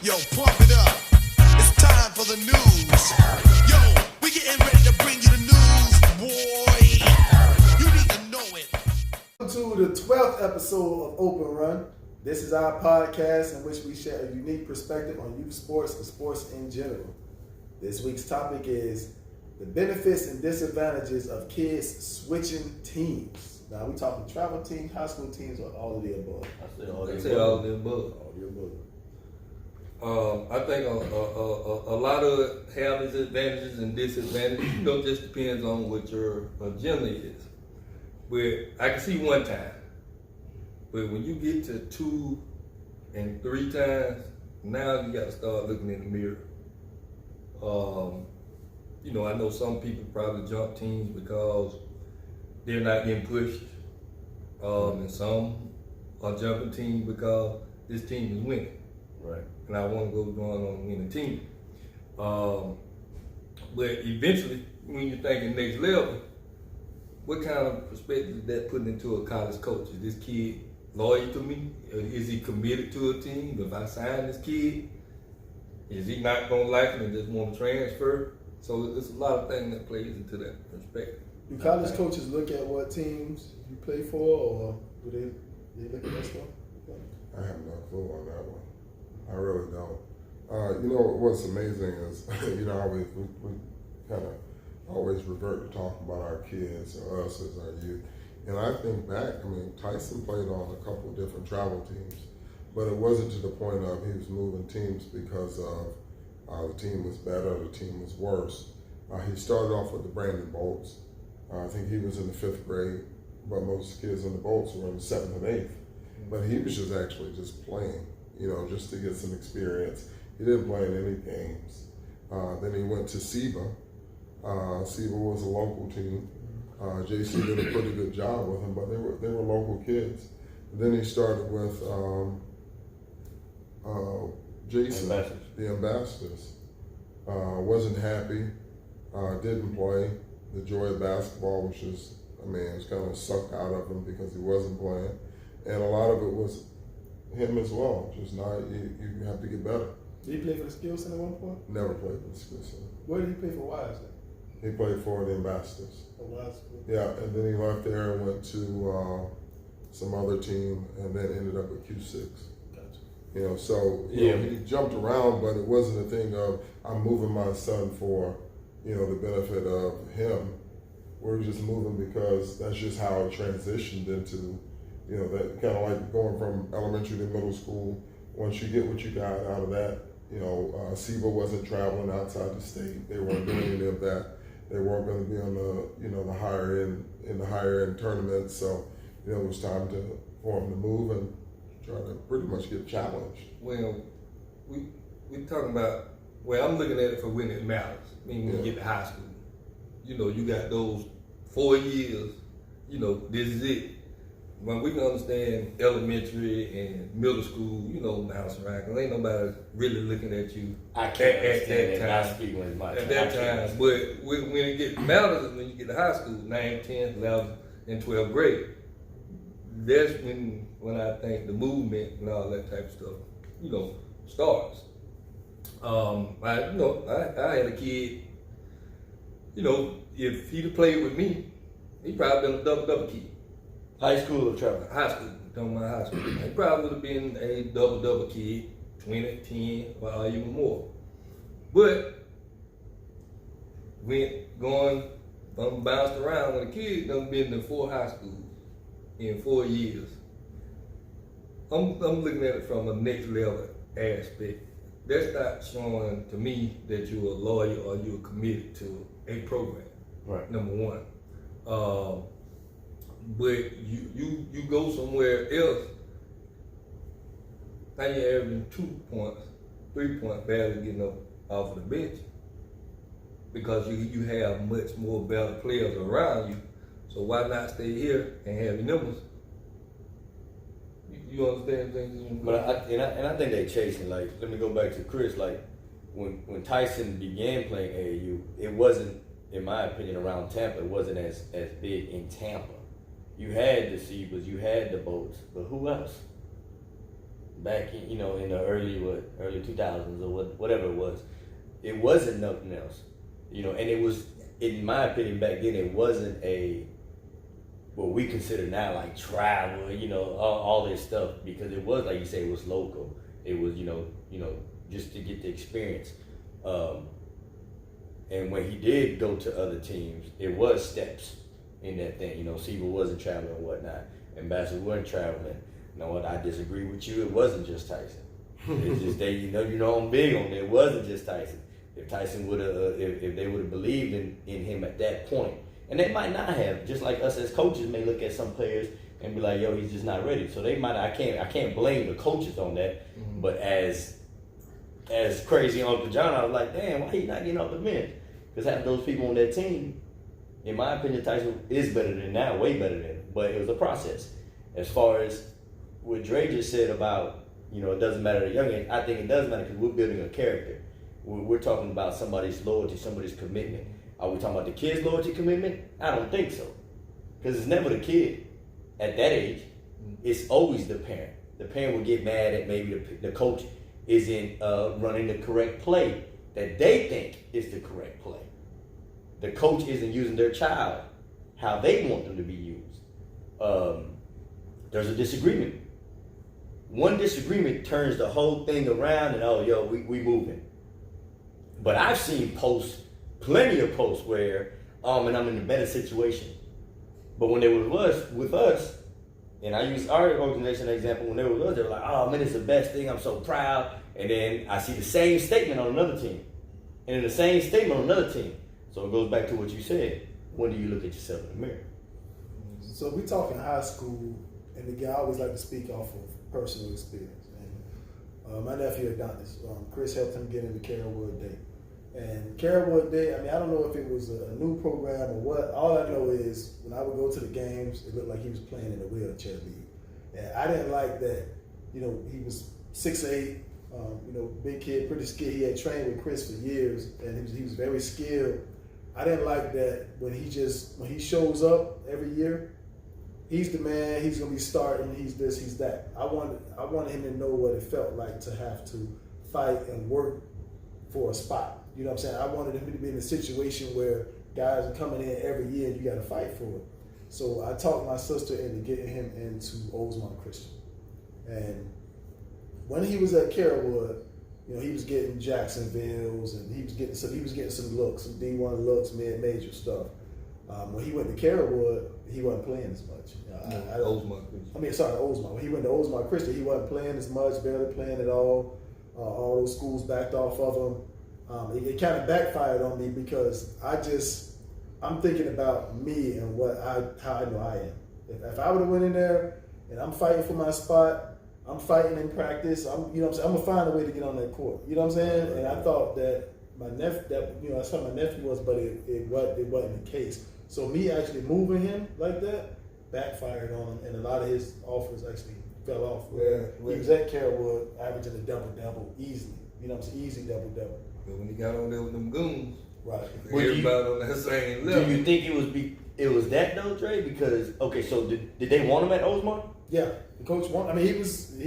Yo, pump it up. It's time for the news. Yo, we getting ready to bring you the news, boy. You need to know it. Welcome to the 12th episode of Open Run. This is our podcast in which we share a unique perspective on youth sports and sports in general. This week's topic is the benefits and disadvantages of kids switching teams. Now, we talking travel teams, high school teams, or all of the above? I say all All the above. All of the above. I think a lot of it have its advantages and disadvantages. It just depends on what your agenda is. But I can see one time. But when you get to 2 and 3 times, now you got to start looking in the mirror. I know some people probably jump teams because they're not getting pushed. And some are jumping teams because this team is winning. Right. And I want to go on and win a team. But eventually, when you're thinking next level, what kind of perspective is that putting into a college coach? Is this kid loyal to me? Is he committed to a team? If I sign this kid, is he not going to like him and just want to transfer? So there's a lot of things that plays into that perspective. Do college coaches look at what teams you play for, or do they look at that stuff? I have no clue on that one. I really don't. What's amazing is, we kind of always revert to talking about our kids or us as our youth. And I think back, Tyson played on a couple of different travel teams, but it wasn't to the point of he was moving teams because of the team was better, the team was worse. He started off with the Brandon Bolts. I think he was in the 5th grade, but most kids in the Bolts were in the 7th and 8th. But he was just playing, just to get some experience. He didn't play in any games. Then he went to SEBA. SEBA was a local team. JC did a pretty good job with him, but they were local kids. And then he started with Jason, the Ambassadors. Wasn't happy, didn't play. The joy of basketball was just, it was kind of sucked out of him because he wasn't playing. And a lot of it was him as well. Just you have to get better. Did he play for the Skill Center at one point? Never played for the Skill Center. Where did he play for Wise then? He played for the Ambassadors. Wise. Yeah, and then he left there and went to some other team, and then ended up at Q6. Gotcha. He jumped around, but it wasn't a thing of I'm moving my son for the benefit of him. We're just moving because that's just how it transitioned into that kind of like going from elementary to middle school. Once you get what you got out of that, SEBA wasn't traveling outside the state. They weren't doing any of that. They weren't going to be on the higher end tournaments. So it was time for them to move and try to pretty much get challenged. Well, we talking about. Well, I'm looking at it for when it matters. When you get to high school, you got those 4 years. This is it. When we can understand elementary and middle school, bouncing around, because ain't nobody really looking at you I can't at that time. Not speaking with my At that time. But when it matters is when you get to high school, 9th, 10th, 11th, and 12th grade. That's when I think the movement and all that type of stuff, starts. I had a kid, if he'd have played with me, he'd probably been a double kid. High school or travel? High school, talking about high school. He probably would have been a double kid, 20, 10, or even more. But bounced around when a kid done been to 4 high schools in 4 years. I'm looking at it from a next level aspect. That's not showing to me that you're a lawyer or you're committed to a program. Right. Number one. But you go somewhere else, now you're averaging 2 points, 3 points, barely getting up off of the bench because you have much more better players around you. So why not stay here and have your numbers? You understand things? But I think they chasing. Like, let me go back to Chris. Like, when Tyson began playing AAU, it wasn't, in my opinion, around Tampa. It wasn't as big in Tampa. You had the Sebas, you had the Bolts, but who else? back in, in the early 2000s or whatever it was. It wasn't nothing else, and it was, in my opinion, back then it wasn't what we consider now like travel, all this stuff, because it was, like you say, it was local. It was, just to get the experience. And when he did go to other teams, it was steps in that thing. Siva wasn't traveling and whatnot, and Bassett wasn't traveling. You know what? I disagree with you. It wasn't just Tyson. It's just that I'm big on it. It wasn't just Tyson. If Tyson would have, if they would have believed in him at that point, and they might not have. Just like us as coaches may look at some players and be like, "Yo, he's just not ready." So they might. I can't blame the coaches on that. Mm-hmm. But as crazy Uncle John, I was like, "Damn, why he not getting off the bench?" Because having those people on that team, in my opinion, Tyson is better than that, way better than. But it was a process. As far as what Dre just said about, it doesn't matter at a young age, I think it does matter because we're building a character. We're talking about somebody's loyalty, somebody's commitment. Are we talking about the kid's loyalty commitment? I don't think so. Because it's never the kid at that age. It's always the parent. The parent will get mad at maybe the coach isn't running the correct play that they think is the correct play. The coach isn't using their child how they want them to be used. There's a disagreement. One disagreement turns the whole thing around and, we moving. But I've seen posts, plenty of posts where, and I'm in a better situation. But when they were with us, and I use our organization as an example, when they were with us, they were like, "Oh man, it's the best thing, I'm so proud." And then I see the same statement on another team. And then the same statement on another team. So it goes back to what you said. When do you look at yourself in the mirror? So we talking high school, and again, I always like to speak off of personal experience. And my nephew Adonis, Chris helped him get into Carolwood Day. And Carolwood Day, I don't know if it was a new program or what. All I know is when I would go to the games, it looked like he was playing in a wheelchair league. And I didn't like that, he was 6'8", big kid, pretty skilled. He had trained with Chris for years, and he was very skilled. I didn't like that when he shows up every year, he's the man, he's gonna be starting, he's this, he's that. I wanted him to know what it felt like to have to fight and work for a spot. You know what I'm saying? I wanted him to be in a situation where guys are coming in every year and you gotta fight for it. So I talked my sister into getting him into Oldsmont Christian. And when he was at Carolwood, he was getting Jacksonville's and he was getting some looks, some D1 looks, mid-major stuff. When he went to Carolwood, he wasn't playing as much. Oldsmont Christian. Oldsmont. When he went to Oldsmont Christian, he wasn't playing as much, barely playing at all. All those schools backed off of him. It kind of backfired on me because I'm thinking about me and how I know I am. If I would have went in there and I'm fighting for my spot, I'm fighting in practice. I'm gonna find a way to get on that court. You know what I'm saying? And I thought that my nephew, that's how my nephew was, but it wasn't the case. So me actually moving him like that backfired on him, and a lot of his offers actually fell off. He was at Carolwood averaging a double easily. Easy double. But when he got on there with them goons, right? Everybody on that same level. Do you think it was that though, Dre? Because so did they want him at Oldsmont? Yeah, the coach wanted. He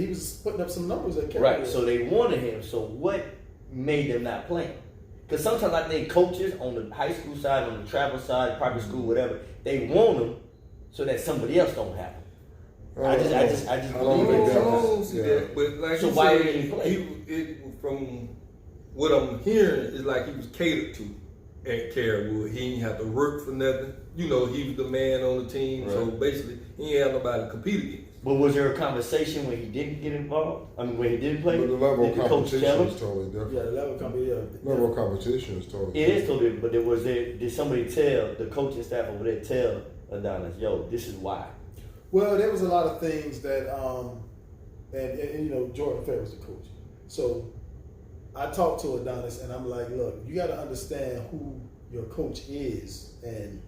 was putting up some numbers at Carolwood. Right. So they wanted him. So what made them not play him? Because sometimes I think coaches on the high school side, on the travel side, private school, whatever, they want them so that somebody else don't have them. I just believe that. But like so why would he play? From what I'm hearing, is like he was catered to at Carolwood. He didn't have to work for nothing. He was the man on the team. Right. So basically, he ain't have nobody to compete against. But was there a conversation when he didn't get involved? When he didn't play? But the level of competition is totally different. Yeah, the level of competition is totally different. It is totally different, but did somebody tell, the coaching staff over there tell Adonis, yo, this is why? Well, there was a lot of things that, and Jordan Fair was the coach. So I talked to Adonis and I'm like, look, you got to understand who your coach is and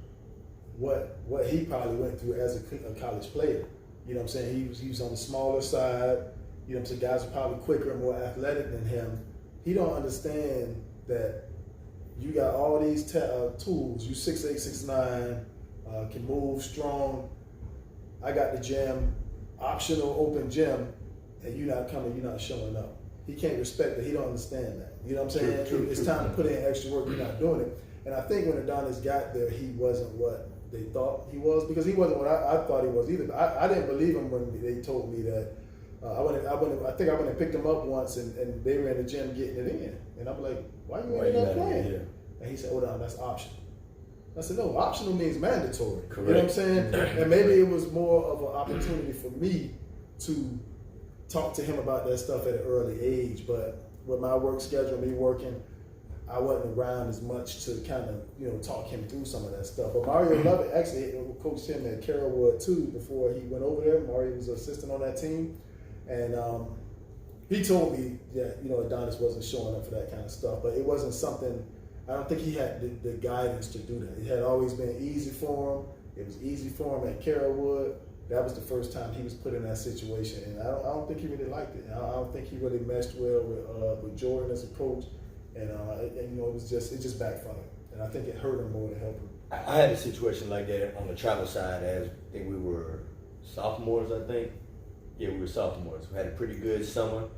what he probably went through as a college player. You know what I'm saying? He was on the smaller side. You know what I'm saying? Guys are probably quicker and more athletic than him. He don't understand that you got all these tools. You 6'8", 6'9", can move, strong. I got the gym, optional open gym, and you're not coming, you're not showing up. He can't respect that. He don't understand that. You know what I'm saying? True, It's time to put in extra work. You're not doing it. And I think when Adonis got there, he wasn't what they thought he was, because he wasn't what I thought he was either. But I didn't believe him when they told me that. I think I went and picked him up once, and they were in the gym getting it in. And I'm like, why you ain't not playing? Yeah. And he said, hold on, that's optional. I said, no, optional means mandatory. Correct. You know what I'm saying? And maybe it was more of an opportunity for me to talk to him about that stuff at an early age. But with my work schedule, me working, I wasn't around as much to kind of, talk him through some of that stuff. But Mario Lovett actually coached him at Carrollwood too before he went over there. Mario was an assistant on that team. And he told me that, Adonis wasn't showing up for that kind of stuff. But it wasn't something, I don't think he had the guidance to do that. It had always been easy for him. It was easy for him at Carrollwood. That was the first time he was put in that situation. And I don't think he really liked it. I don't think he really meshed well with Jordan as a coach. And it just backfired. And I think it hurt him more than helped him. I had a situation like that on the travel side as I think we were sophomores, I think. Yeah, we were sophomores. We had a pretty good summer,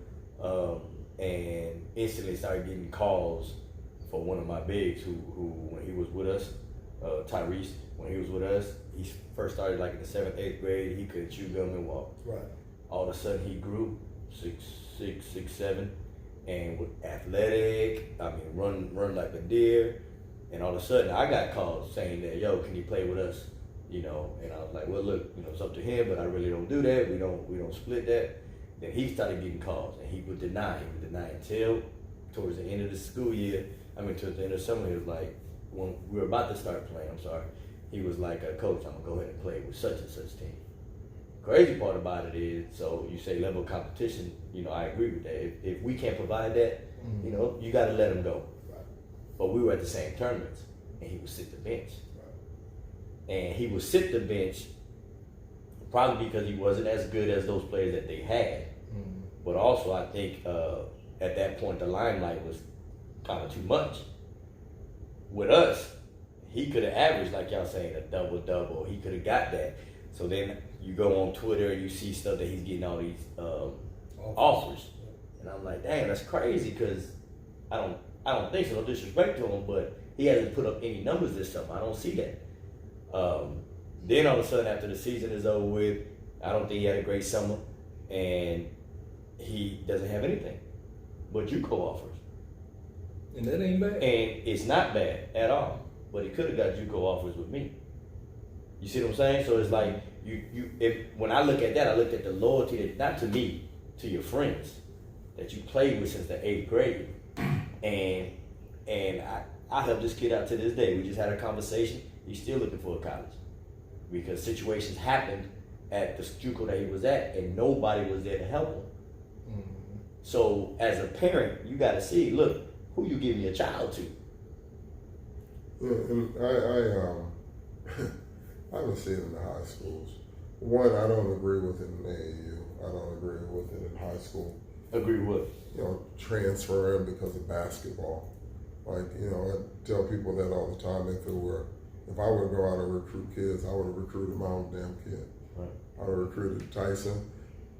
and instantly started getting calls for one of my bigs who when he was with us, Tyrese, when he was with us, he first started like in the 7th, 8th grade, he could chew gum and walk. Right. All of a sudden he grew 6'6", 6'7", and was athletic, run like a deer, and all of a sudden I got calls saying that, yo, can you play with us? And I was like, well, look, it's up to him, but I really don't do that. We don't split that. Then he started getting calls, and he would deny until towards the end of the school year. Towards the end of summer, he was like, when we were about to start playing, he was like, Coach, I'm gonna go ahead and play with such and such team. Crazy part about it is, so you say level of competition, I agree with that. If we can't provide that, you got to let him go. Right. But we were at the same tournaments, and he would sit the bench. And he would sit the bench probably because he wasn't as good as those players that they had. Mm-hmm. But also, I think at that point, the limelight was kind of too much. With us, he could have averaged, like y'all saying, a double-double. He could have got that. So then you go on Twitter and you see stuff that he's getting all these offers. And I'm like, damn, that's crazy, because I don't think so. No disrespect to him, but he hasn't put up any numbers this summer. I don't see that. Then all of a sudden, after the season is over with, I don't think he had a great summer, and he doesn't have anything but JUCO offers. And that ain't bad. And it's not bad at all, but he could have got JUCO offers with me. You see what I'm saying? So it's like when I look at that, I look at the loyalty that, not to me, to your friends that you played with since the 8th grade, and I help this kid out to this day. We just had a conversation. He's still looking for a college because situations happened at the JUCO that he was at, and nobody was there to help him. Mm-hmm. So as a parent, you got to see, look, who you giving your child to. Yeah, and I would say it in the high schools. One, I don't agree with it in AAU. I don't agree with it in high school. Agree with? Transferring because of basketball. Like, I tell people that all the time. If I would go out and recruit kids, I would have recruited my own damn kid. Right. I would have recruited Tyson.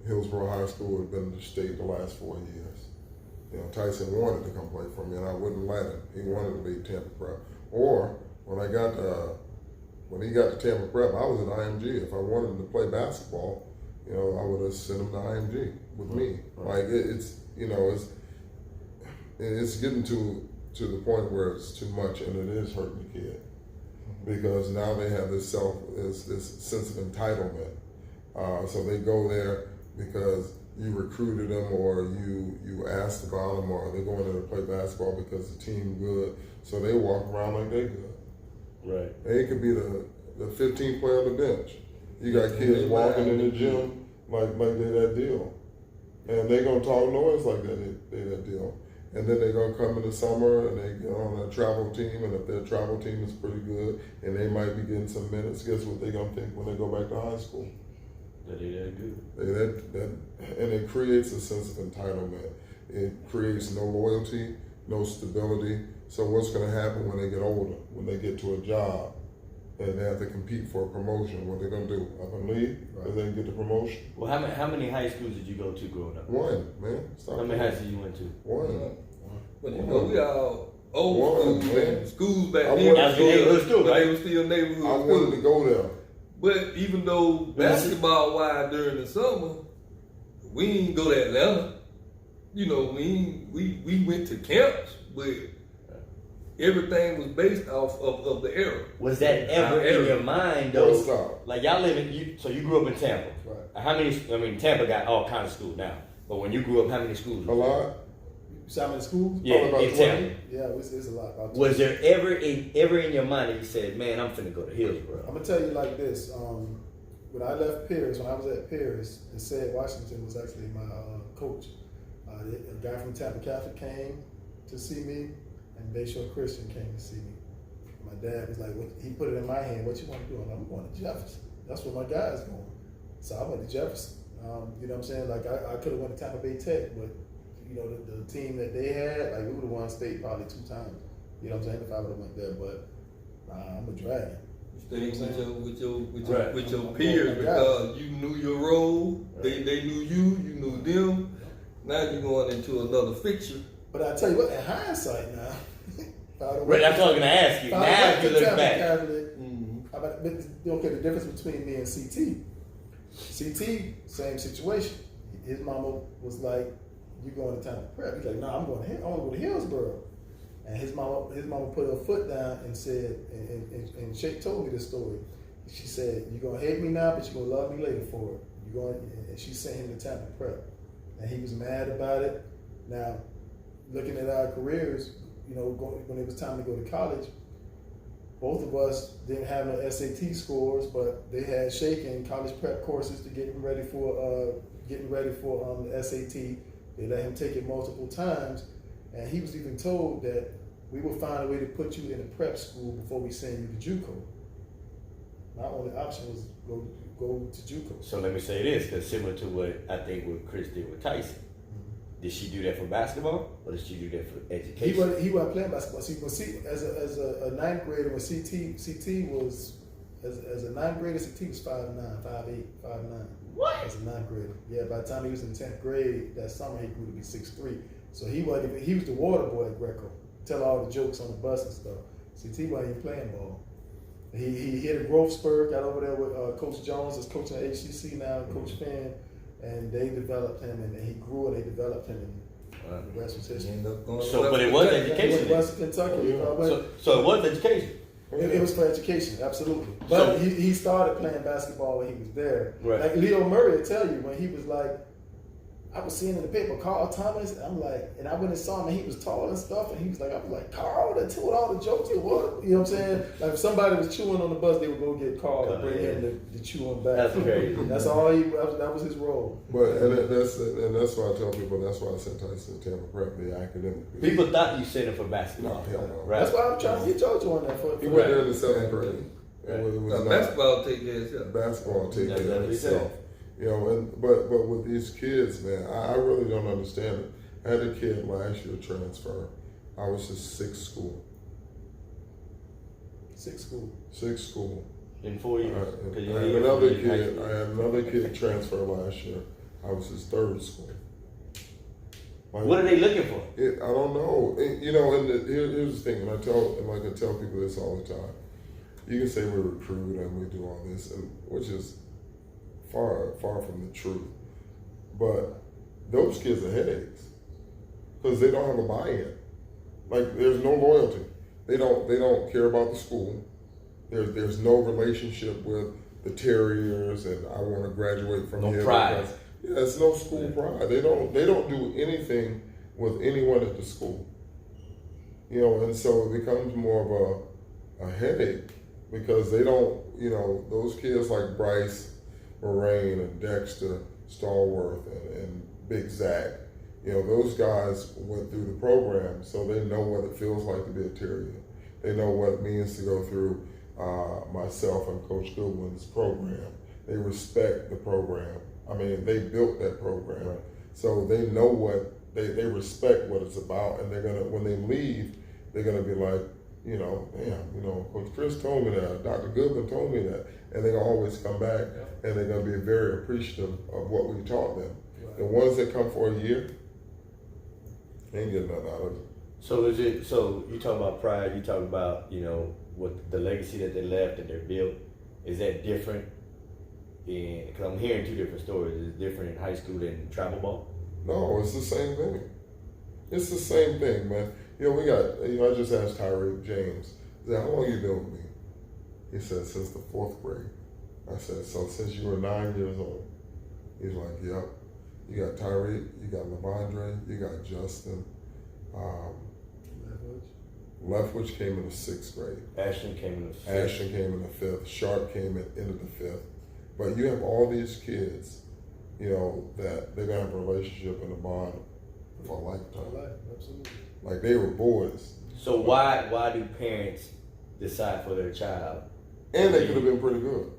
Hillsborough High School would have been in the state the last 4 years. Tyson wanted to come play for me, and I wouldn't let him. He wanted to leave Tampa Prep. Or when he got to Tampa Prep, I was at IMG. If I wanted him to play basketball, I would have sent him to IMG with me. Like it's getting to the point where it's too much, and it is hurting the kid. Because now they have this sense of entitlement. So they go there because you recruited them, or you asked about them, or they're going there to play basketball because the team good. So they walk around like they good. Right. They could be the 15th player on the bench. You got kids walking in the gym like they that deal. And they gonna talk noise like they that deal. And then they're gonna come in the summer and they get on a travel team, and if their travel team is pretty good and they might be getting some minutes, guess what they're gonna think when they go back to high school? That they that good. And it creates a sense of entitlement. It creates no loyalty, no stability. So what's gonna happen when they get older, when they get to a job? and they have to compete for a promotion. What they're gonna do? Up and leave? Right. They get the promotion. Well, how many high schools did you go to growing up? One, man. Stop How many high schools you went to? One. But you know, we all old schools, man. Schools back I then. That was neighborhood school, right? They were still neighborhood I schools. wanted to go there. But even though basketball wise during the summer, we ain't go to Atlanta. You know, we went to camps, but everything was based off of the era. Was that ever in your mind though? Don't stop. Like y'all live in, so you grew up in Tampa. Right. How many? I mean, Tampa got all kinds of schools now. But when you grew up, how many schools? A lot. So I'm in school? Yeah, Probably about in 20. Tampa. Yeah, it's a lot. About Was 20. there ever in your mind that you said, "Man, I'm finna go to Hillsborough"? I'm gonna tell you like this. When I left Paris, when I was at Paris, and said Washington was actually my coach. A guy from Tampa Catholic came to see me, and Bayshore Christian came to see me. My dad was like, he put it in my hand, what you want to do? I'm going to Jefferson. That's where my guy's going. So I went to Jefferson. You know what I'm saying? Like I could have went to Tampa Bay Tech, but you know, the team that they had, like we would have won state probably 2 times. You know what I'm saying? If I would have went there, but I'm a dragon. Stay with your I'm peers going because you knew your role. Right. They knew you knew them. Now you're going into another fixture. But I tell you what, in hindsight now, Right, that's what I was gonna ask you. Now if you look back. Okay, the difference between me and CT. CT, same situation. His mama was like, "You going to Tampa Prep?" He's like, "No, I'm going to go to Hillsborough." And his mama put her foot down and said, and Shake told me this story. She said, "You're gonna hate me now, but you're gonna love me later for it." And she sent him to Tampa Prep, and he was mad about it. Now, looking at our careers, you know, when it was time to go to college, both of us didn't have no SAT scores, but they had shaken college prep courses to get him ready for the SAT. They let him take it multiple times, and he was even told that we will find a way to put you in a prep school before we send you to JUCO. My only option was go to JUCO. So let me say this, because similar to what I think what Chris did with Tyson. Did she do that for basketball, or did she do that for education? He wasn't playing basketball. See, as a ninth grader, when CT was as a ninth grader, CT was 5'9", 5'8", 5'9". What? As a ninth grader, yeah. By the time he was in 10th grade, that summer he grew to be 6'3". So he was the water boy at Greco. Tell all the jokes on the bus and stuff. CT wasn't even playing ball. He hit a growth spurt. Got over there with Coach Jones, is coaching at HCC now, Coach Finn. And they developed him, and he grew, and they developed him, and the rest was history. So, but it was education. It was Kentucky. So it was education. It was for education, absolutely. But he started playing basketball when he was there. Right. Like Leo Murray will tell you, when he was like, I was seeing in the paper, Carl Thomas, I'm like, and I went and saw him, and he was tall and stuff, and he was like, I was like, Carl, that told all the jokes, you know what I'm saying? Like, if somebody was chewing on the bus, they would go get Carl and bring him to chew him back. That's crazy. That's all that was his role. But that's why I tell people, that's why I sent Tyson to Tampa Prep, the academic. People thought you sent him for basketball. No, hell no. Right. That's why I'm trying to get Georgia on that. He went there in the 7th grade. Right. It was Basketball take care of itself. Basketball take That's care of what he itself. You know, but with these kids, man, I really don't understand it. I had a kid last year transfer. I was just 6th school. 6th school. In 4 years. I had another kid transfer last year. I was his 3rd school. Like, what are they looking for? I don't know. You know, and here's the thing, and I tell people this all the time. You can say we recruit and we do all this, and which is far from the truth. But those kids are headaches because they don't have a buy-in. Like, there's no loyalty. They don't care about the school. There's no relationship with the Terriers, and I want to graduate from here. No pride. Yeah, it's no school pride. They don't do anything with anyone at the school. You know, and so it becomes more of a headache because they don't. You know, those kids like Bryce, Moraine, and Dexter, Stallworth, and Big Zach. You know, those guys went through the program, so they know what it feels like to be a Terrier. They know what it means to go through myself and Coach Goodwin's program. They respect the program. I mean, they built that program. Right. So they know what, they respect what it's about, and they're gonna, when they leave, they're gonna be like, You know, damn, you know, Coach Chris told me that, Dr. Goodman told me that, and they're gonna always come back, and they're gonna be very appreciative of what we taught them. Right. The ones that come for a year, they ain't getting nothing out of it. So you talk about pride, you talk about, you know, what the legacy that they left and they're built. Is that different because I'm hearing two different stories. Is it different in high school than travel ball? No, it's the same thing. It's the same thing, man. You know, I just asked Tyree James, I said, how long you been with me? He said, since the 4th grade. I said, so since you were 9 years old? He's like, yep. You got Tyree, you got Levandre, you got Justin. Leftwich came in the 6th grade. Ashton came in the 5th. Ashton came in the 5th. Sharp came at the end of the 5th. But you have all these kids, you know, that they're going to have a relationship and a bond for a lifetime. Absolutely. Like they were boys. So why do parents decide for their child? And they could have been pretty good.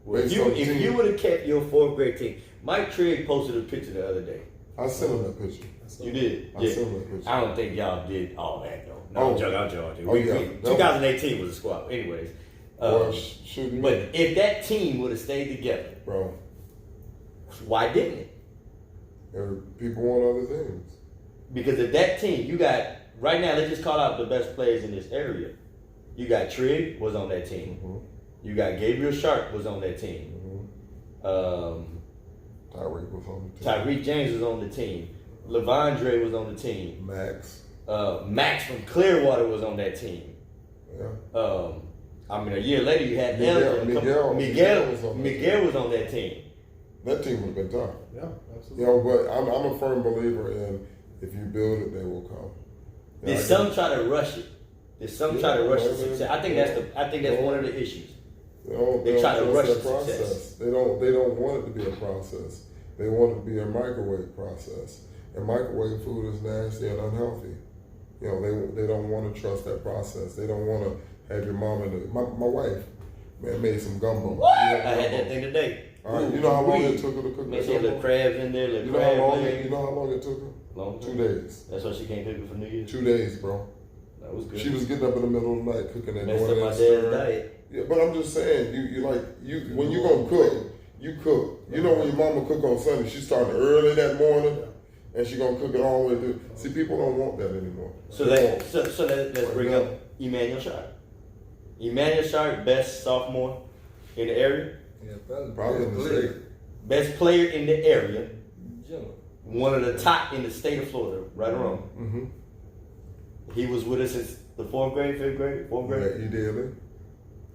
Well, if you would have kept your 4th grade team, Mike Trigg posted a picture the other day. I sent him that picture. You did? I sent him that picture. I don't think y'all did all that though. No, I'm joking. Oh, yeah. 2018 was a squad. Anyways. Shouldn't but if that team would have stayed together, bro, why didn't it? People want other things. Because if that team, you got, right now, let's just call out the best players in this area. You got Trigg was on that team. Mm-hmm. You got Gabriel Sharp was on that team. Mm-hmm. Tyreek was on the team. Tyreek James was on the team. Levandre was on the team. Max from Clearwater was on that team. Yeah. I mean, a year later you had Miguel was on that team. That team would have been tough. Yeah, absolutely. You know, but I'm a firm believer in if you build it, they will come. You Did some try to rush it? Did some try to rush the success? I think that's one of the issues. They try to rush the success. They don't want it to be a process. They want it to be a microwave process. And microwave food is nasty and unhealthy. You know, they don't want to trust that process. They don't want to have your mom and my wife, man, made some gumbo. What? I had that thing today. You know how long it took her to cook that She had little gumbo? crabs in there, You know how long it took her? Long 2 days. That's why she can't cook it for New Year's. 2 days, bro. That was good. She was getting up in the middle of the night cooking that. Messed up my dad's diet. Yeah, but I'm just saying, when you gonna cook, you cook. You know when your mama cook on Sunday, she starting early that morning, and she gonna cook it all the way through. See, people don't want that anymore. So let's bring up Emmanuel Sharp. Emmanuel Sharp, best sophomore in the area. Yeah, Probably in the state. Best player in the area. General. One of the top in the state of Florida, right or wrong. Mm-hmm. He was with us since the 4th grade, 5th grade, 4th grade. Yeah, you did.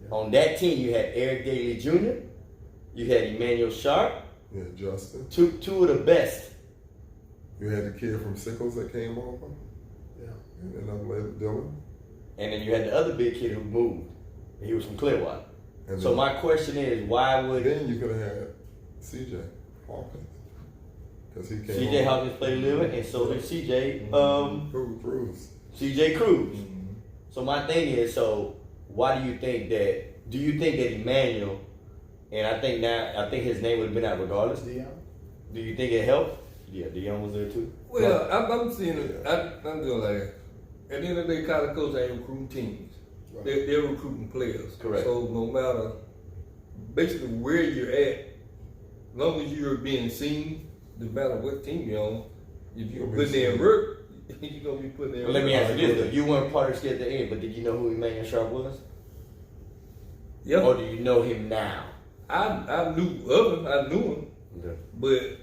On that team, you had Eric Daly Jr., you had Emmanuel Sharp, Yeah, Justin. two of the best. You had the kid from Sickles that came over. Yeah. And Dylan. And then you had the other big kid who moved. He was from Clearwater. And So then, my question is, why would then you could have had CJ Hawkins. Because he came CJ over. Hawkins play living, and so did CJ Cruz. CJ Cruz. Mm-hmm. So my thing is, so why do you think that Emmanuel, and I think his name would have been out regardless. Dion? Do you think it helped? Yeah, Dion was there too. Well, I'm seeing it. I'm doing like that. At the end of the day, college coaches ain't recruiting teams. Right. They're recruiting players. Correct. So no matter basically where you're at, as long as you're being seen, no matter what team you're on, if you're putting in work, you're gonna be putting in Well, work. let me ask you this though. You weren't part of the skit at the end, but did you know who Emmanuel Sharp was? Yeah. Or do you know him now? I knew of him. I knew him. Okay. But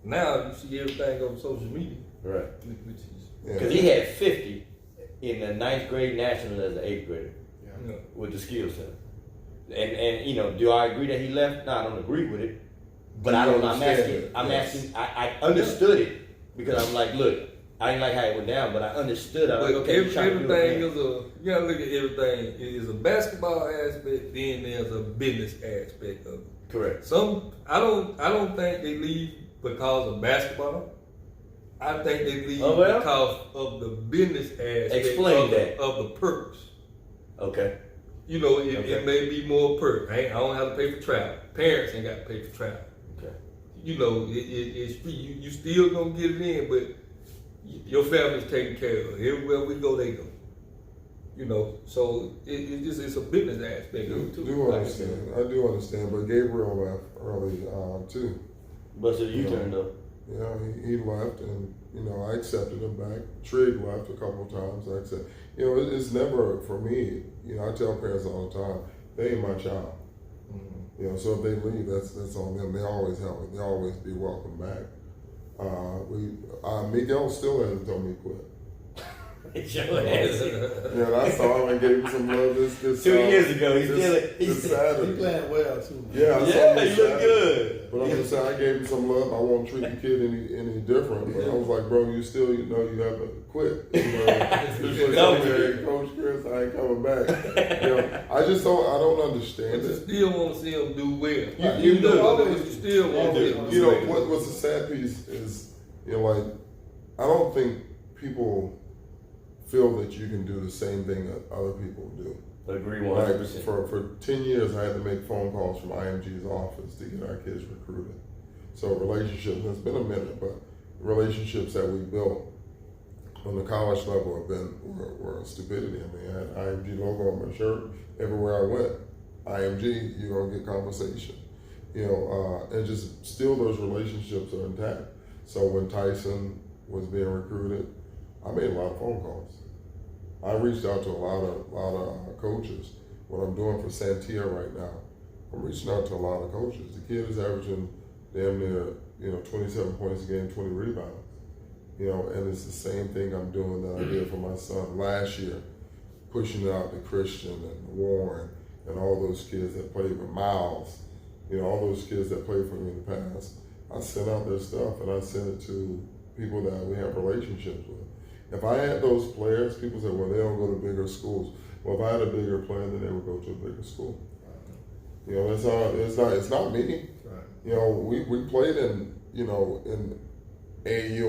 now you see everything on social media. Right. Which is, Because he had 50 in the 9th grade national as an 8th grader you know, with the skill set. And you know, do I agree that he left? No, I don't agree with it. But I don't. I'm asking. I understood it because I'm like, look, I didn't like how it went down, but I understood. I was but like, okay, everything is you gotta look at everything. It is a basketball aspect, then there's a business aspect of it. correct. I don't think they leave because of basketball. I think they leave Oh, well? because of the business aspect Explain that. of the purpose. Okay. You know, it Okay. may be more perk. I don't have to pay for travel. Parents ain't got to pay for travel. Okay. You know, it's free. You still gonna get it in, but your family's taken care of. Everywhere we go, they go. You know, so it's a business aspect of it too. Do understand. I do understand, but Gabriel left early too. But so you turned up. You know, he left, and you know, I accepted him back. Trig left a couple of times. I accept. You know, it's never for me. You know, I tell parents all the time, they ain't my child. Mm-hmm. You know, so if they leave, that's on them. They always help me. They always be welcome back. Miguel still hasn't told me to quit. Sure has. Yeah, I saw him and gave him some love this 2 years ago. this Saturday. He playing well too. Yeah, I saw him Yeah, this he look Saturday. good. But I'm just saying, I gave him some love. I won't treat the kid any different. But I was like, bro, you still, you know, you haven't quit. You know, just like, hey, Coach Chris, I ain't coming back. You know, I don't understand But you it. still want to see them do well. You do. But you still want to see them You do know, well. what's the sad piece is, you know, like, I don't think people feel that you can do the same thing that other people do. Agree Like 100%. for 10 years, I had to make phone calls from IMG's office to get our kids recruited. So relationships, it's been a minute, but relationships that we built on the college level were stupidity. I mean, I had IMG logo on my shirt everywhere I went. IMG, you're gonna get conversation. You know, and just still those relationships are intact. So when Tyson was being recruited, I made a lot of phone calls. I reached out to a lot of coaches. What I'm doing for Santia right now, I'm reaching out to a lot of coaches. The kid is averaging damn near, you know, 27 points a game, 20 rebounds. You know, and it's the same thing I'm doing that I did for my son last year, pushing out to Christian and Warren and all those kids that played with Miles. You know, all those kids that played for me in the past. I sent out their stuff and I sent it to people that we have relationships with. If I had those players, people say, well, they don't go to bigger schools. Well, if I had a bigger player, then they would go to a bigger school. You know, it's not me. Right. You know, we played in AAU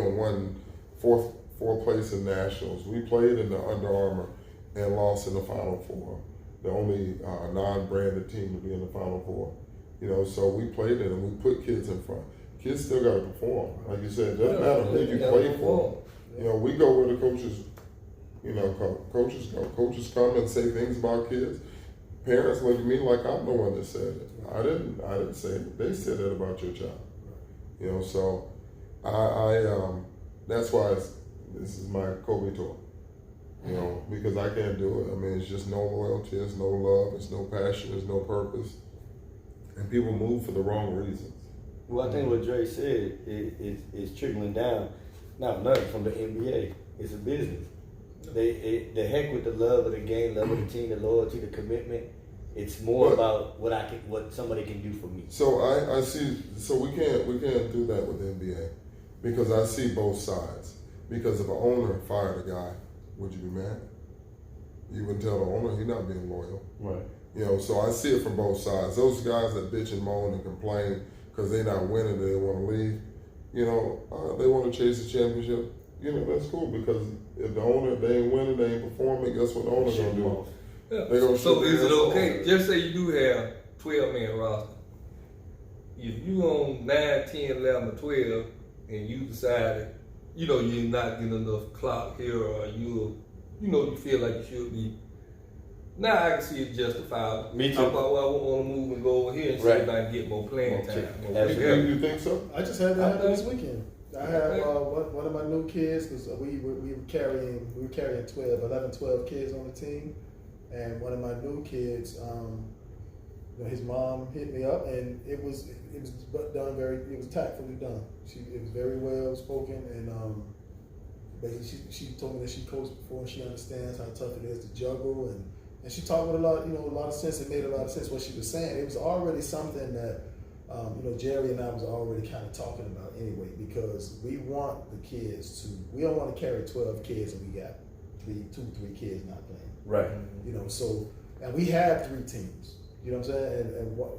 and won fourth place in nationals. We played in the Under Armour and lost in the Final Four. The only non-branded team to be in the Final Four. You know, so we played it and we put kids in front. Kids still got to perform. Like you said, it doesn't matter who you play for. You know, we go where the coaches, you know, coaches go. Coaches come and say things about kids. Parents look at me like I'm the one that said it. I didn't say it. They said it about your child. You know, so that's why this is my Kobe tour. You know, because I can't do it. I mean, it's just no loyalty, it's no love, it's no passion, it's no purpose. And people move for the wrong reasons. Well, I think what Dre said is trickling down. Not nothing from the NBA. It's a business. The heck with the love of the game, love of the team, the loyalty, the commitment. It's more about what somebody can do for me. So I see. So we can't do that with the NBA because I see both sides. Because if an owner fired a guy, would you be mad? You wouldn't tell the owner he's not being loyal. Right. You know. So I see it from both sides. Those guys that bitch and moan and complain because they're not winning, they want to leave. You know, they want to chase the championship. You know, that's cool because if the owner, they ain't winning, they ain't performing, guess what the owner's going to do? Yeah. They gonna So shoot is their it ass okay? off. Just say you do have 12-man roster. If you on 9, 10, 11, or 12, and you decided, you know, you're not getting enough clout here, or you feel like you should be. Now I can see it justifiable. Me too. I thought, well, I want to move and go over here and see Right. if I can get more playing More time. time. more Absolutely. You think so? I just had that happen this weekend. I have Okay. one of my new kids because we were carrying 11, 12 kids on the team, and one of my new kids, his mom hit me up, and it was done it was tactfully done. It was very well spoken, and basically she told me that she coached before and she understands how tough it is to juggle, and she talked with a lot of sense. It made a lot of sense what she was saying. It was already something that Jerry and I was already kind of talking about anyway, because we want the kids we don't want to carry 12 kids and we got 2-3 kids not playing. Right. And we have 3 teams. You know what I'm saying? And what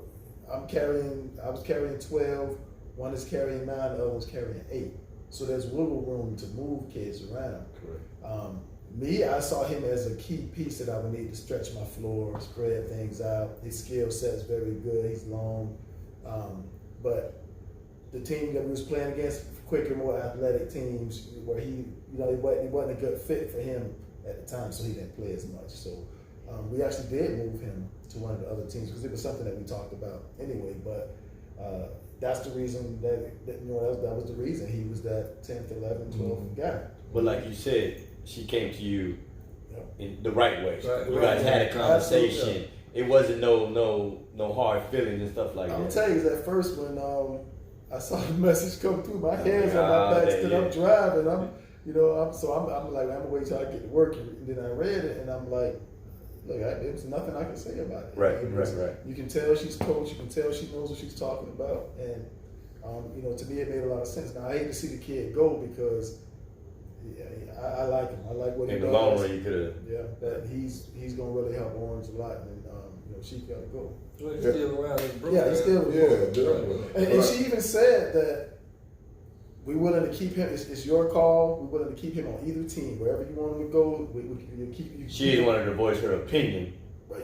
I was carrying 12. One is carrying 9. The other one's carrying 8. So there's wiggle room to move kids around. Correct. I saw him as a key piece that I would need to stretch my floor, spread things out. His skill set is very good. He's long. But the team that we was playing against, quicker, more athletic teams, where he wasn't a good fit for him at the time, so he didn't play as much. So we actually did move him to one of the other teams because it was something that we talked about anyway. But that's the reason that was the reason he was that 10th, 11th, 12th guy. But like you said, she came to you in the right way. Right. You guys had a conversation. Absolutely. It wasn't no hard feelings and stuff like I'm that. gonna tell you, at first when I saw the message come through, my hands on my back, yeah, stood up driving. I'm like, I'm gonna wait till I get to work, and then I read it, and I'm like, look, there was nothing I can say about it. Right, Right. right. You can tell she's coached. You can tell she knows what she's talking about, and to me, it made a lot of sense. Now I hate to see the kid go because, I like him. I like what he does. In the long run, you could have. Yeah, that he's gonna really help Orange a lot, and she gotta go. Well, he's still around in Brooklyn. Yeah, he's still with Brooklyn. definitely. And she even said that we're willing to keep him. It's your call. We're willing to keep him on either team, wherever you want him to go. We keep you. She didn't want her to voice her opinion.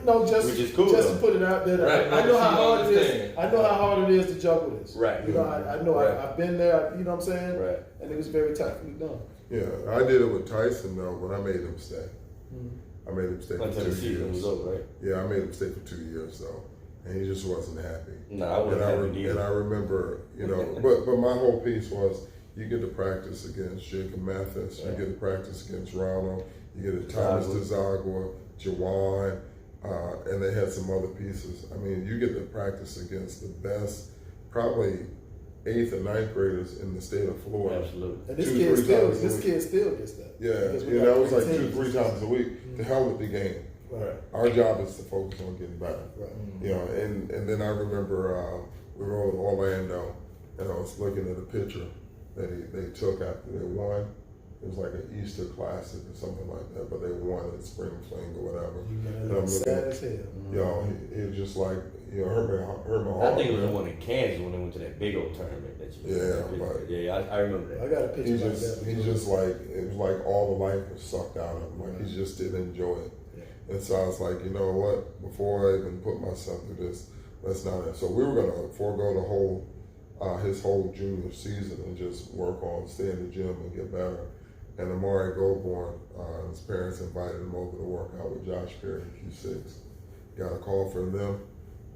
Just which is cool, just though. to put it out there. Right, I know no, how she hard it is. understand. I know how hard it is to juggle this. Right. I know. Right. I've been there. You know what I'm saying? Right. And it was very tactfully done. Yeah, I did it with Tyson though when I made him stay. Mm-hmm. I made him stay for Until 2 the season years. was over, right? Yeah, I made him stay for 2 years though, and he just wasn't happy. No, I wasn't happy either. And I remember, but my whole piece was you get to practice against Jacob Mathis, you get to practice against Ronald, you get to Thomas DeZagua, Jawan, and they had some other pieces. I mean, you get to practice against the best, probably 8th and 9th graders in the state of Florida. Absolutely. And this 2-3 kid still gets that. Yeah, Because we that got was like 3 2-3 teams. times a week. To hell with the game. Right. Our job is to focus on getting better. Right. And then I remember we were in Orlando, and I was looking at a picture that they took after they won. It was like an Easter Classic or something like that, but they won at Spring Fling or whatever. And I'm Sad as hell. he was just like, hurt my heart. I think it was the one in Kansas when they went to that big old tournament that you. I remember that. I got a picture like that. He's just like, it was like all the life was sucked out of him. Like he just didn't enjoy it. Yeah. And so I was like, you know what? Before I even put myself through this, let's not. So we were gonna forego the whole, his whole junior season and just work on stay in the gym and get better. And Amari Goldborn, his parents invited him over to work out with Josh Perry in Q6. Got a call from them,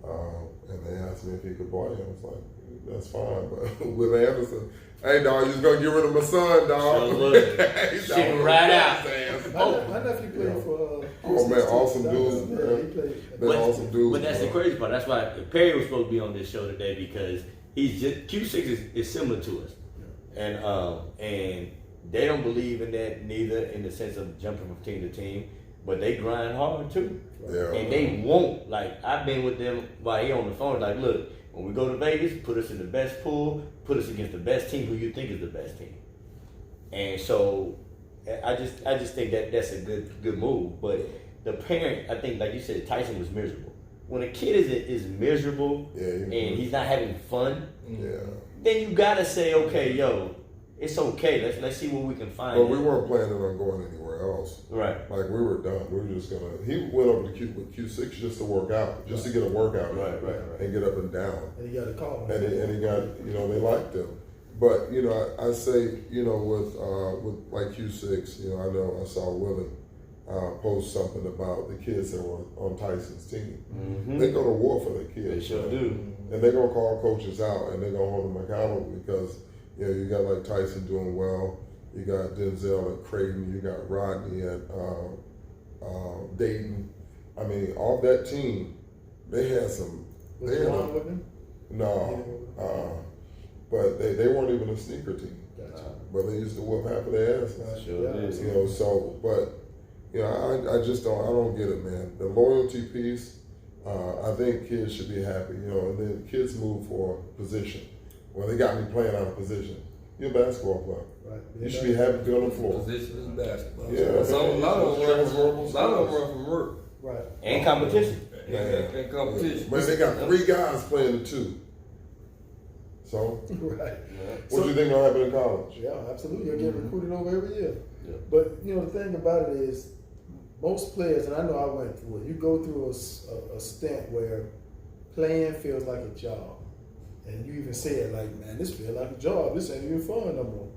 and they asked me if he could play. I was like, that's fine. But Will Anderson, hey dog, you just gonna get rid of my son, dog. Sure would. Shit right out. My nephew played for. Oh man, awesome dude. Yeah, he played. They're awesome dudes. But that's the crazy part. That's why Perry was supposed to be on this show today because he's just Q6 is similar to us, and they don't believe in that neither in the sense of jumping from team to team, but they grind hard too. Yeah. And they won't, like, I've been with them while he on the phone, like, look, when we go to Vegas, put us in the best pool, put us against the best team who you think is the best team. And so I just think that that's a good move. But the parent, I think, like you said, Tyson was miserable. When a kid is miserable and he's not having fun, then you gotta say, okay, yo, it's okay. Let's see what we can find. But we weren't planning on going anywhere else. Right. Like we were done. We were just gonna. He went over to Q6 just to work out, just to get a workout, Right. and get up and down. And he got a call. And he got, they liked him. But I say, with like Q6, I know I saw Willie post something about the kids that were on Tyson's team. Mm-hmm. They go to war for their kids. They sure do. And they're gonna call coaches out, and they're gonna hold them accountable because. You got like Tyson doing well. You got Denzel at Creighton. You got Rodney at Dayton. I mean, all that team, they had some. Was Juwan with him? No, but they weren't even a sneaker team. Gotcha. But they used to whoop half of their asses. Sure did. I just don't. I don't get it, man. The loyalty piece. I think kids should be happy. And then kids move for position. Well, they got me playing out of position. You're a basketball player. Right. You should be happy to be on the floor. Position is basketball. Yeah. So a lot of them run from work. Right. And competition. And competition. Man, they got 3 guys playing the 2. So, Right. what do you think will happen in college? Yeah, absolutely. You'll get recruited over every year. Yeah. But the thing about it is, most players, and I know I went through it. You go through a stint where playing feels like a job. And you even say it like, man, this feels like a job. This ain't even fun no more.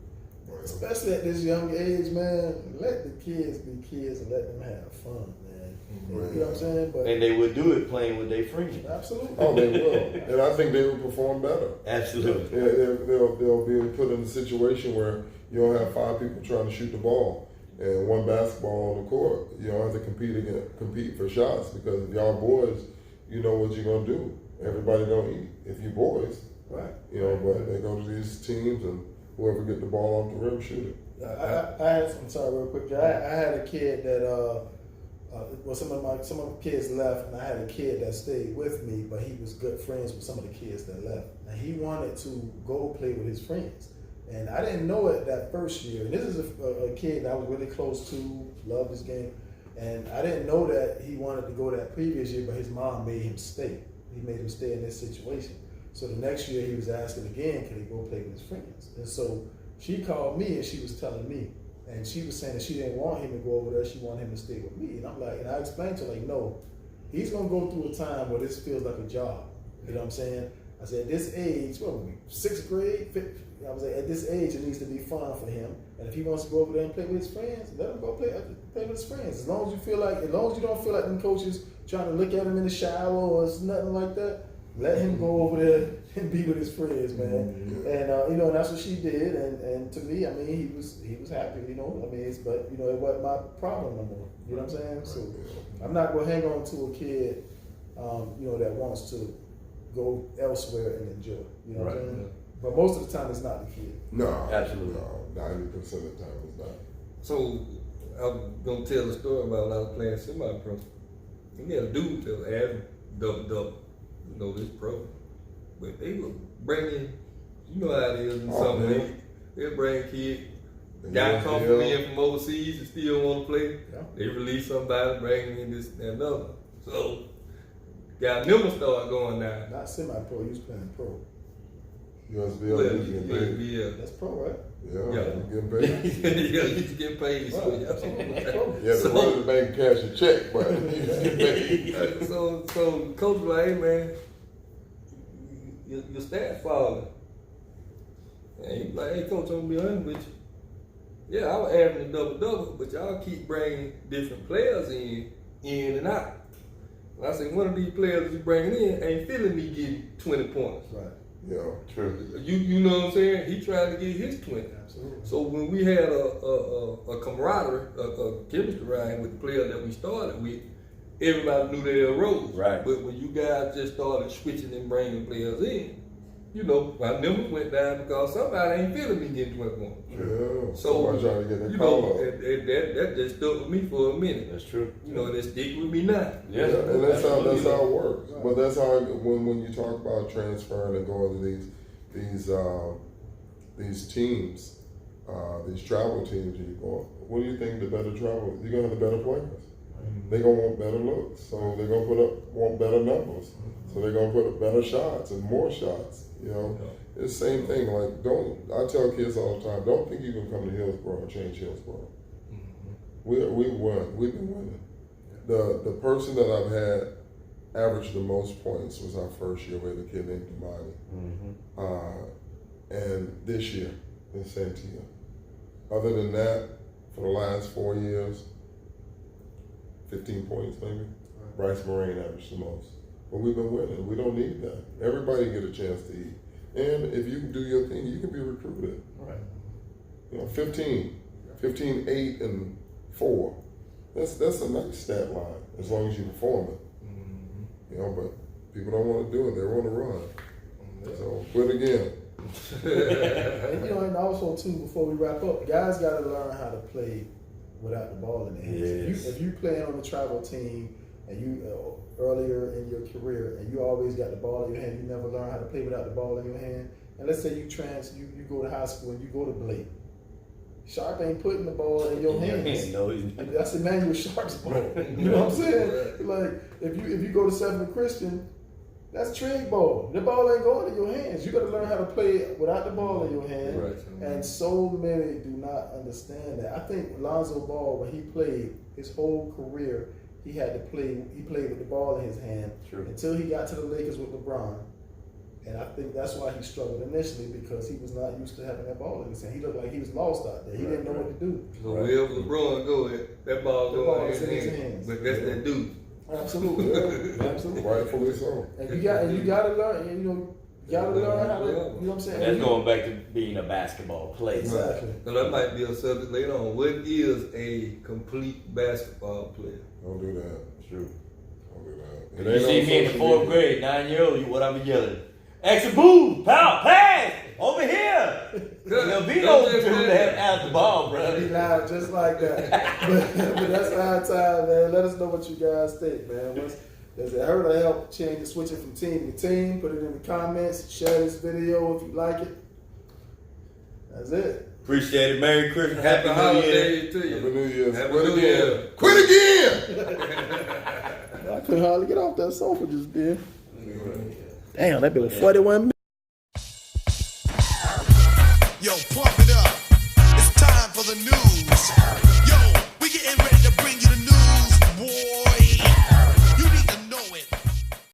Especially at this young age, man. Let the kids be kids and let them have fun, man. You know what I'm saying? But And they would do it playing with their friends. absolutely. Oh, they will, and I think they will perform better. Absolutely. Yeah, they'll be put in a situation where you don't have 5 people trying to shoot the ball and 1 basketball on the court. You don't have to compete for shots, because if y'all boys, you know what you're gonna do. Everybody don't eat if you boys, Right. you know. But they go to these teams and whoever get the ball off the rim, shoot it. I'm sorry, real quick. I had a kid that well, some of the kids left, and I had a kid that stayed with me, but he was good friends with some of the kids that left, and he wanted to go play with his friends, and I didn't know it that first year. And this is a kid that I was really close to, loved his game, and I didn't know that he wanted to go that previous year, but his mom made him stay. He made him stay in this situation. So the next year he was asking again, can he go play with his friends? And so she called me and she was telling me, and she was saying that she didn't want him to go over there, she wanted him to stay with me. And I'm like, and I explained to her, like, no, he's gonna go through a time where this feels like a job. You know what I'm saying? I said, at this age, what were we, 6th grade, 5th, I was like, at this age, it needs to be fun for him. And if he wants to go over there and play with his friends, let him go play with his friends. As long as you don't feel like them coaches trying to look at him in the shower or nothing like that, let him go over there and be with his friends, man. Mm-hmm. And you know, and that's what she did. And to me, I mean, he was happy, you know. I mean, but you know, it wasn't my problem no more. You know what I'm saying? So I'm not gonna hang on to a kid, you know, that wants to go elsewhere and enjoy. You know what I'm saying? But most of the time, it's not the kid. No, Absolutely. no, 90% of the time it's not. So I'm gonna tell a story about when I was playing semi-pro. We had a dude that was average double, you know, this pro, but they were bringing, you know how it is in some leagues. They'll bring kids, guy come from in from overseas and still want to play. Yeah. They release somebody, bring him in this and another. So got number started going down. Not semi-pro. You was playing pro. USBL, you getting paid. Yeah. That's pro, right? Yeah, Yeah. you getting paid. Yeah, he's getting paid. So, Right. That's pro. You have to run to the bank and cash a check, but you getting paid. so coach was like, hey man, your stats falling. And he was like, hey coach, I'm gonna be honest with you. Yeah, I was averaging double, but y'all keep bringing different players in and out. And I said, one of these players you bringing in ain't feeling me getting 20 points. Right. Yeah, true. You know what I'm saying? He tried to get his 20. Absolutely. So when we had a camaraderie, a chemistry ride with the player that we started with, everybody knew their roles. Right. But when you guys just started switching and bringing players in, you know, my numbers went down because somebody ain't feeling me getting 21. Yeah, So, somebody trying to get you their know, call up. that just stuck with me for a minute. That's true. You know, that stick with me now. Yeah, and that's how it works. But that's how when you talk about transferring and going to these teams, these travel teams, you go, what do you think the better travel? You're gonna have the better players. They're gonna want better looks, so they're gonna want better numbers. So they're gonna put up better shots and more shots. You know, it's the same thing. Like, I tell kids all the time, don't think you can come to Hillsborough and change Hillsborough. We won. We've been winning. The person that I've had average the most points was our first year with a kid named Damani. And this year in Santia. Other than that, for the last 4 years, 15 points maybe. Bryce Moraine averaged the most. But we've been winning. We don't need that. Everybody get a chance to eat. And if you can do your thing, you can be recruited. Right. You know, 15, 8, and 4. That's a nice stat line as long as you perform it. You know, but people don't want to do it. They want to run. So quit again. And you know, and also too, before we wrap up, guys got to learn how to play without the ball in their hands. Yes. If you playing on the travel team and you earlier in your career and you always got the ball in your hand, you never learn how to play without the ball in your hand. And let's say you go to high school and you go to Blake. Sharp ain't putting the ball in your hands. No, he's not. That's Emmanuel Sharp's ball. You know what I'm saying? Like if you go to Seventh Christian, that's trade ball. The ball ain't going in your hands. You got to learn how to play without the ball in your hand. Right. And so many do not understand that. I think Lonzo Ball, when he played his whole career, he had to play. He played with the ball in his hand True. until he got to the Lakers with LeBron. And I think that's why he struggled initially, because he was not used to having that ball in his hand. He looked like he was lost out there. He didn't know what to do. So wherever LeBron go, that ball The go ball in is his in his hands. hands. But that's that dude. Absolutely, yeah. Absolutely. Rightfully so. And you gotta learn. And, you gotta learn how to. You know what I'm saying? That's going back to being a basketball player. Exactly. So that might be a subject later on. What is a complete basketball player? Don't do that. True. Don't do that. You It ain't see on me in the social 4th media. grade, 9-year-old, what I be yelling? Extra boo, pow, pass, over here. There'll be no dude that has the ball, Be bro. loud just like that. but that's our time, man. Let us know what you guys think, man. Does it hurt or help change the switching from team to team? Put it in the comments. Share this video if you like it. That's it. Appreciate it. Merry Christmas. Happy Happy New Year. holiday to you. Happy New Year. Happy Quit New again. Year. Quit again. I couldn't hardly get off that sofa just then. Damn, that been 41 minutes.